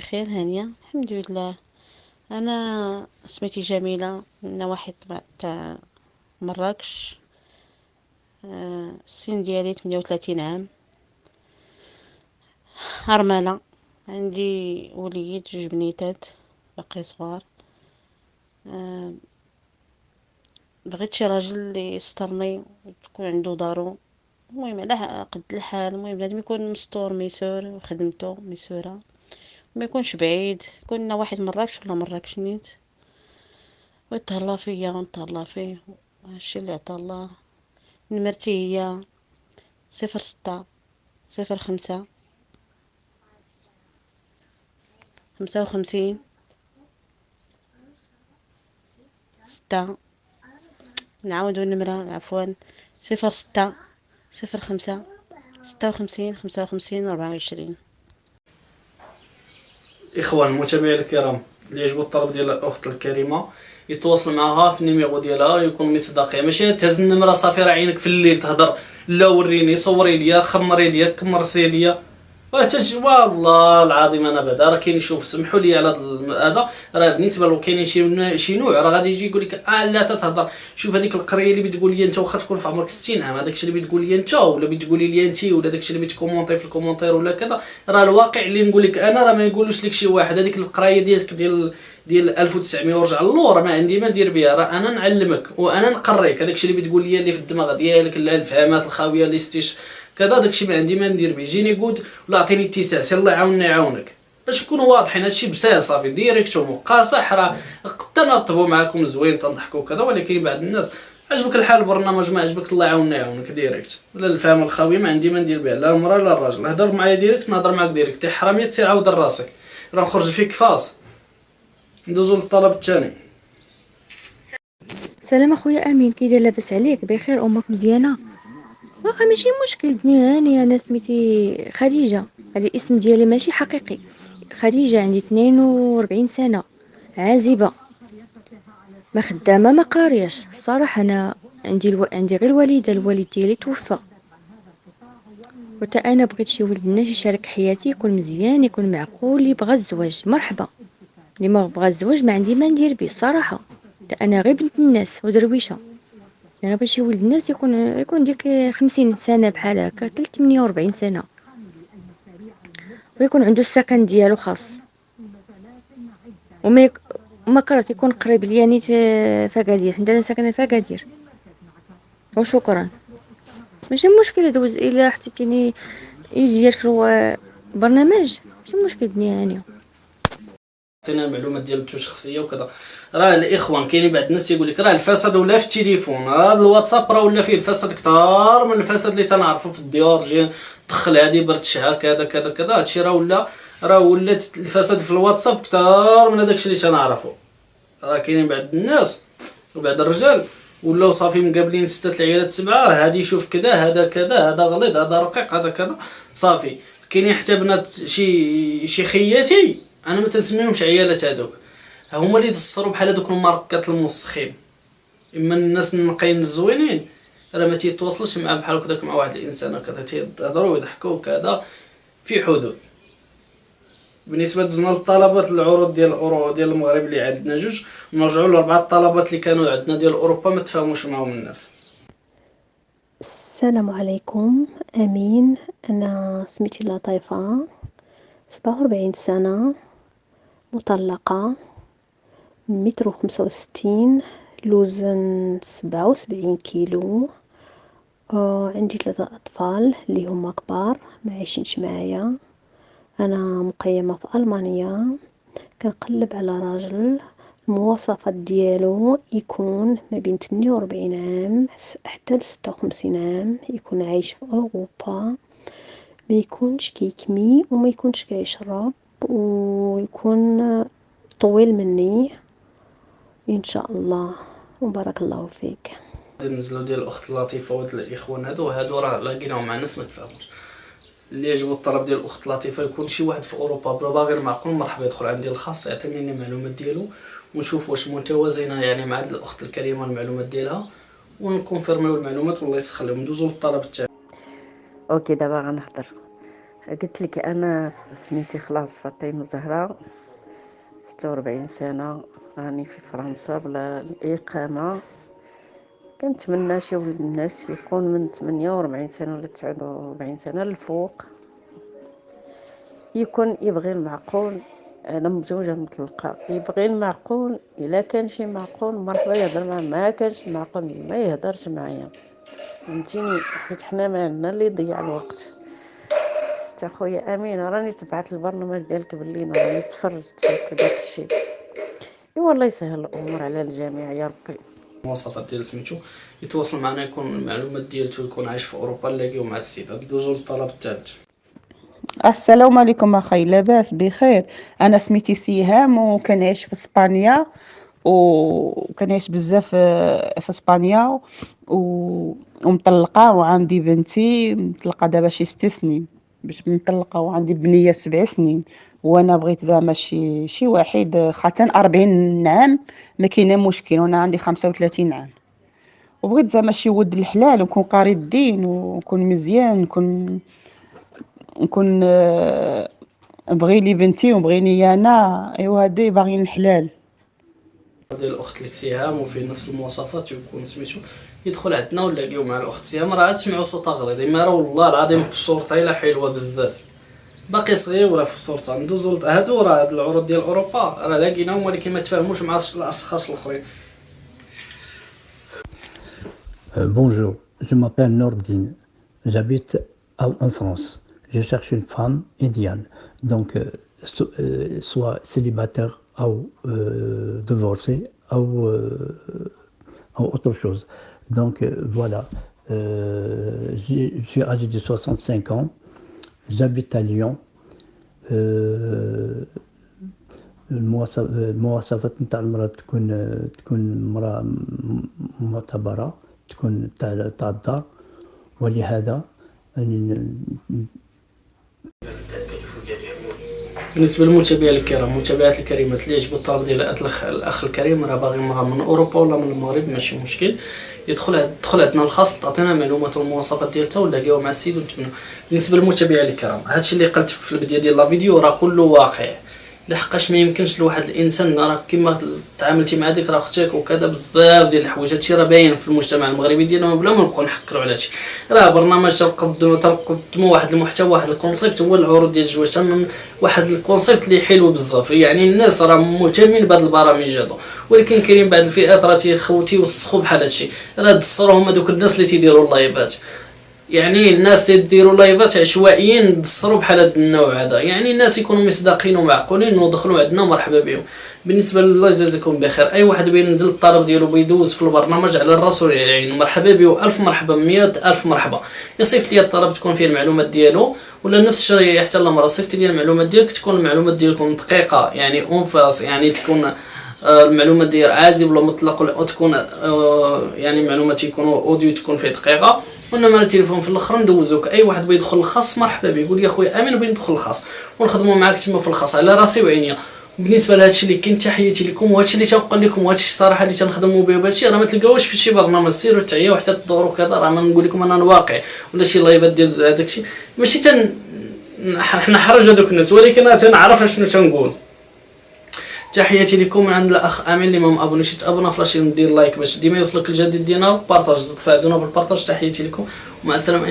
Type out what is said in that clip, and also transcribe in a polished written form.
بخير هانية الحمد لله. انا سميتي جميلة من نواحي تاع مراكش. السن ديالي 38 عام، هرملة. عندي وليد 2 بنيتات باقي صغار. آه، بغيت شي راجل اللي يسترني وتكون عنده دارو. المهم على قد الحال، المهم بنادم يكون مستور ميسور وخدمته ميسورة، ما يكونش بعيد، يكون واحد مراكش ولا مراكش نيت، ويتهلا فيا ونتهلا فيه. هادشي اللي عطا الله. نمرتي هي 06 05 55 6. نعاودو النمرة عفوا: 06 05 56 54. اخوان المتابعين الكرام، اللي يعجبو الطلب ديال الاخت الكريمه يتواصل معها في النيميرو ديالها، يكون مصداقيه، ماشي تهز النمره صافي راه عينك في الليل تهضر. لا وريني، صوري ليا، خمري ليا، كمرسي ليا. والله العظيم انا بعدا راه كاين، شوف سمحوا لي على هذا، راه بالنسبه له كاينين شي نوع راه غادي يجي يقول لك لا تتهضر. شوف هذيك القريه اللي بتقول لي انت واخا تكون في عمرك 60 عام، هذاك الشيء اللي بتقول لي انت ولا بتقولي لي انت ولا داك الشيء اللي بتكومونطي في الكومونتير ولا كذا، راه الواقع اللي نقول لك انا راه ما يقولوش لك شي واحد. هذيك القرايه ديالك ديال 1900 ورجع للور، انا عندي ما ندير بها، راه انا نعلمك وانا نقريك. هذاك الشيء اللي بتقول لي اللي في الدماغ ديالك الفهامات الخاويه اللي ستيش كذا، داكشي ما عندي ما ندير به. جيني قود ولا عطيني اتساع، سير الله يعاوننا يعاونك. باش نكونوا واضحين، هادشي بسال صافي ديريكت ومقاصح. راه تنرطبوا معاكم زوين تنضحكوا كذا، ولكن بعض الناس عجبك الحال البرنامج ما عجبك الله يعاوننا يعاونك ديريكت. ولا الفهم الخاوي ما عندي ما ندير به، لا المراه لا الراجل. هضر معايا ديريكت نهضر معاك ديريكت. يا حراميه تسير عاود راسك، راه نخرج فيك فاس. ندوزو للطلب الثاني. سلام اخويا امين، كي داير؟ لاباس عليك؟ بخير؟ امورك مزيانه؟ واخا ماشي مشكل، دنيا هانيه. انا سميتي خديجه، هذا الاسم ديالي ماشي حقيقي. خديجه، عندي 42 سنه، عازبه، ما خدامه ما قارياش. صراحه انا عندي غير الوالده، الوالد ديالي توفى، وتا انا بغيت شي ولد الناس يشارك حياتي، يكون مزيان، يكون معقول، اللي بغى الزواج مرحبا، اللي ما بغى الزواج ما عندي ما ندير به الصراحه. تا انا غير بنت الناس ودرويشه، يعني باش يولد الناس يكون ديك 50 سنة بحال هكا، 48 سنة، ويكون عنده السكن ديالو خاص، وما يك... وما كرهت يكون قريب ليا نيت فقادير، حنا انا ساكنة فقادير. وشكرا. ماشي مشكل دوز الا حطيتيني يدير في البرنامج، ماشي مشكل، دنيا هانية. عطينا المعلومات ديال شخصيه وكذا. راه الاخوان كاينين بعض الناس يقول لك راه الفساد ولا في التليفون، هذا الواتساب راه ولا فيه الفساد كثار من الفساد اللي تنعرفوا في الديار. جي دخل هذه برتشها كذا كذا كذا، هادشي راه ولات الفساد في الواتساب كثار من هذاك الشيء اللي تنعرفوا. راه كاينين بعض الناس وبعض الرجال ولاو صافي مقابلين 6 العيالات 7، هادي شوف كذا، هذا كذا، هذا غليظ، هذا رقيق، هذا كذا، صافي. كاينين حتى بنات شي خياتي انا ما تنسميهمش عيالات هذوك، هما اللي تصروا بحال هذوك الماركات الموسخين. اما الناس النقيين الزوينين راه ما تيتواصلش مع بحال هكاك مع واحد الانسان هكذا، تيهضروا ويضحكوا كذا في حدود. بالنسبه دزنا للطلبات العروض ديال الاورو ديال المغرب اللي عندنا جوج، نرجعوا لاربعه الطلبات اللي كانوا عندنا ديال اوروبا ما تفاهموش معاهم الناس. السلام عليكم امين. انا سميتي لطيفه، 47 سنه، مطلقه، 1.65 متر، الوزن 77 كيلو. عندي 3 اطفال اللي هما كبار ما عايشينش معايا. انا مقيمه في المانيا، كنقلب على راجل المواصفات ديالو يكون ما بين 48 عام حتى 56 عام، يكون عايش في اوروبا، ما يكونش كيكمي وما يكونش كيشرب، ويكون طويل مني ان شاء الله. وبارك الله فيك. نزلوا ديال الاخت لطيفه وهاد الاخوان هادو راه لاقيناهم مع ناس ما تفاهموش. اللي يعجبو الطلب ديال الاخت لطيفه يكون شي واحد في اوروبا بلا غير معقول، مرحبا يدخل عندي الخاص يعطيني المعلومات ديالو ونشوف واش متوازنه يعني مع الاخت الكريمه المعلومات ديالها، ونكونفيرميو المعلومات والله يسخر لهم. ندوزو للطلب الثاني. اوكي دابا غنهضر. قلت لك انا سميتي خلاص فاطمه زهراء، 46 سنه، راني في فرنسا بلا الاقامه. كنتمنى شي ولد الناس يكون من 48 سنه ولا 49 سنه الفوق، يكون يبغي المعقول. انا متزوجه مطلقه، يبغي المعقول، الا كان شي معقول مرحبا يهضر معاه، ما كانش معقول ما يهضرش معايا، فهمتيني؟ حيت حنا ما عندنا اللي يضيع الوقت. تا خويا امين راني تبعت البرنامج ديالك بالليل، راني تفرجت فيك داك الشيء. ايوا الله يسهل الامور على الجميع يا ربي. المواصفات ديال سميتو يتواصل معنا، يكون المعلومات ديالته يكون عايش في اوروبا، نلاقيو مع السيد. ندوزو للطلب الثالث. السلام عليكم اخي، لاباس بخير؟ انا سميتي سيهام وكنعيش في اسبانيا، وكنعيش بزاف في اسبانيا ومطلقه، وعندي بنتي مطلقه دابا شي 6 سنين باش مطلقه، وعندي بنيه 7 سنين. وانا بغيت زعما شي واحد خاطر 40 عام ما كاينه مشكل، وانا عندي 35 عام، وبغيت زعما شي ولد الحلال، ونكون قاري الدين، ونكون مزيان، نكون بغي لي بنتي وبغيني انا. ايوا هادي باغيين الحلال. ديال الاخت لك سهام وفي نفس المواصفات يكون سميتو يدخل عندنا ونلاقيو مع الاخت سهام. راه تسمعوا صوتها غليظ، ما راه والله العظيم في الشرطه الا حلوه بزاف، باقي صغير ولا في الشرطه. ندوزو هادو راه هاد العروض ديال اوروبا راه لاقيناهم، ولكن ما تفاهموش مع الاشخاص الاخرين. Bonjour, je m'appelle Nordine, j'habite en France. Je cherche une femme idéale, donc soit célibataire ou divorcée ou autre chose. Donc voilà, je suis âgé de 65 ans, j'habite à Lyon. المواصفات نتاع المرأة تكون مرأة معتبرة، تكون تاع الدار. ولهذا بالنسبه للمتابعين الكرام، المتابعات الكريمات اللي يعجبوا الطلب ديال الاخ الكريم، راه باغي مرأة من اوروبا ولا من المغرب ماشي مشكل، يدخل عندنا الخاص، تعطينا معلومات والمواصفات ديالها ونلاقيوها مع السيد ونتمنوا. بالنسبه للمتابعين الكرام، هادشي اللي قلت في البدايه ديال لا فيديو راه كله واقع، لحقاش ما يمكنش لواحد الانسان راه كما تعاملتي مع ديك راه اختك وكذا، بزاف ديال الحوايج. هادشي راه باين في المجتمع المغربي ديالنا بلا ما نبقاو نحكروا على هادشي. راه برنامج تنقدموا واحد المحتوى، واحد الكونسيبت، هو العروض ديال الزواج، واحد الكونسيبت اللي حلو بزاف. يعني الناس راه مهتمين بهاد البرامج هادو، ولكن كاينين بعض الفئات راه تيوسخوا بحال هادشي. راه دصروهم هذوك الناس اللي تيديروا اللايفات، يعني الناس تديروا لايفات عشوائيين دصروا بحال هذا النوع هذا. يعني الناس يكونوا مصداقين ومعقولين ودخلوا عندنا مرحبا بهم. بالنسبه لله يجازيكم بخير، اي واحد بينزل الطلب ديالو بيدوز في البرنامج على الرسول يعني مرحبا به، الف مرحبا، 100,000 مرحبا. يصيفط لي الطلب تكون فيه المعلومات ديالو، ولا نفس الشيء حتى المرة صيفط لي المعلومات ديالك تكون المعلومات ديالكم دقيقه، يعني اونفاس، يعني تكون المعلومات ديال عازب ولا مطلق، ولا تكون يعني معلومات يكونوا اوديو تكون فيه دقيقه. وانما التليفون في الاخر ندوزوك. اي واحد بغى يدخل الخاص مرحبا به، يقول يا خويا امين بغيت ندخل الخاص ونخدموا معاك تما في الخاص على راسي وعينيا. بالنسبه لهذا الشيء اللي كاين، تحياتي لكم، وهذا الشيء اللي تنقول لكم، وهذا الشيء صراحه اللي تنخدموا به، وهذا الشيء راه ما تلقاوش في شي برنامج. سيروا تعياو حتى تدوروا كذا، راه ما نقول لكم انا واقع ولا شي لايفات ديال هذاك الشيء، ماشي حنا حرج هذوك الناس، ولكن انا تنعرف شنو تنقول. تحياتي لكم من عند الاخ امين. اللي ما مابونيش تابونا فلاش ندير لايك باش ديما يوصلك الجديد ديالنا، بارطاج تساعدونا بالبارطاج. تحياتي لكم ومع السلامه.